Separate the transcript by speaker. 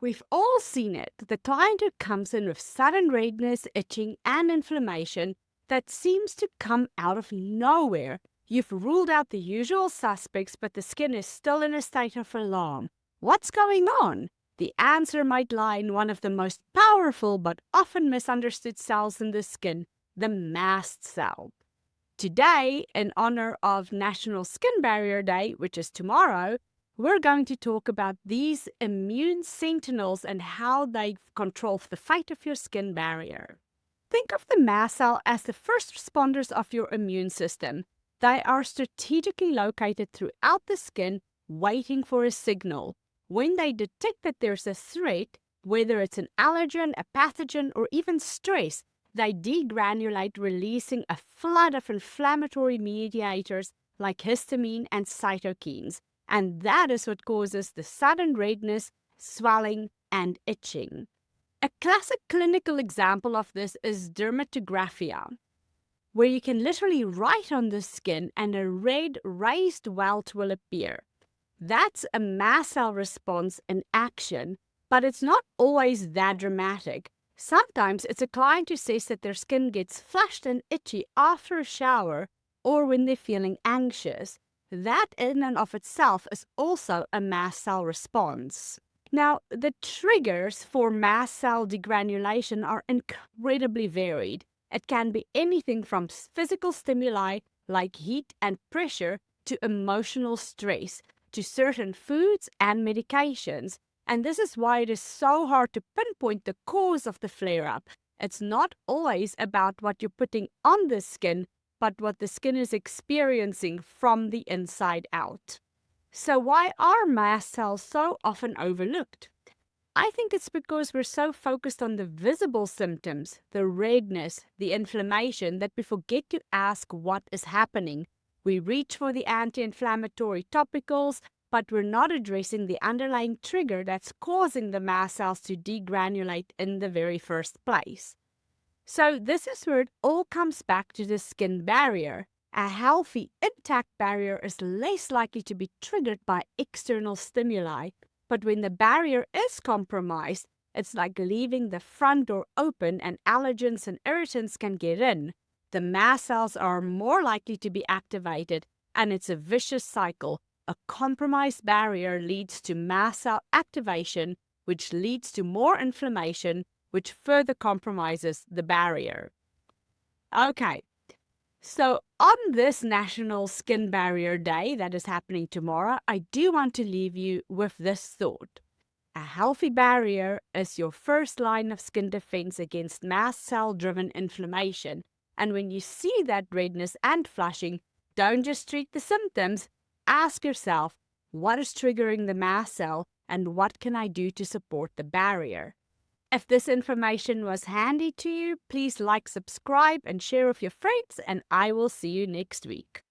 Speaker 1: We've all seen it. The client who comes in with sudden redness, itching, and inflammation that seems to come out of nowhere. You've ruled out the usual suspects, but the skin is still in a state of alarm. What's going on? The answer might lie in one of the most powerful but often misunderstood cells in the skin, the mast cell. Today, in honor of National Skin Barrier Day, which is tomorrow, we're going to talk about these immune sentinels and how they control the fight of your skin barrier. Think of the mast cell as the first responders of your immune system. They are strategically located throughout the skin, waiting for a signal. When they detect that there's a threat, whether it's an allergen, a pathogen, or even stress, they degranulate, releasing a flood of inflammatory mediators like histamine and cytokines. And that is what causes the sudden redness, swelling, and itching. A classic clinical example of this is dermatographia, where you can literally write on the skin and a red raised welt will appear. That's a mast cell response in action, but it's not always that dramatic. Sometimes it's a client who says that their skin gets flushed and itchy after a shower or when they're feeling anxious. That in and of itself is also a mast cell response. Now, the triggers for mast cell degranulation are incredibly varied. It can be anything from physical stimuli like heat and pressure to emotional stress, to certain foods and medications. And this is why it is so hard to pinpoint the cause of the flare-up. It's not always about what you're putting on the skin, but what the skin is experiencing from the inside out. So why are mast cells so often overlooked? I think it's because we're so focused on the visible symptoms, the redness, the inflammation, that we forget to ask what is happening. We reach for the anti-inflammatory topicals, but we're not addressing the underlying trigger that's causing the mast cells to degranulate in the very first place. So this is where it all comes back to the skin barrier. A healthy, intact barrier is less likely to be triggered by external stimuli, but when the barrier is compromised, it's like leaving the front door open and allergens and irritants can get in. The mast cells are more likely to be activated, and it's a vicious cycle. A compromised barrier leads to mast cell activation, which leads to more inflammation, which further compromises the barrier. Okay, so on this National Skin Barrier Day that is happening tomorrow, I do want to leave you with this thought. A healthy barrier is your first line of skin defense against mast cell-driven inflammation. And when you see that redness and flushing, don't just treat the symptoms. Ask yourself, what is triggering the mast cell and what can I do to support the barrier? If this information was handy to you, please like, subscribe, and share with your friends, and I will see you next week.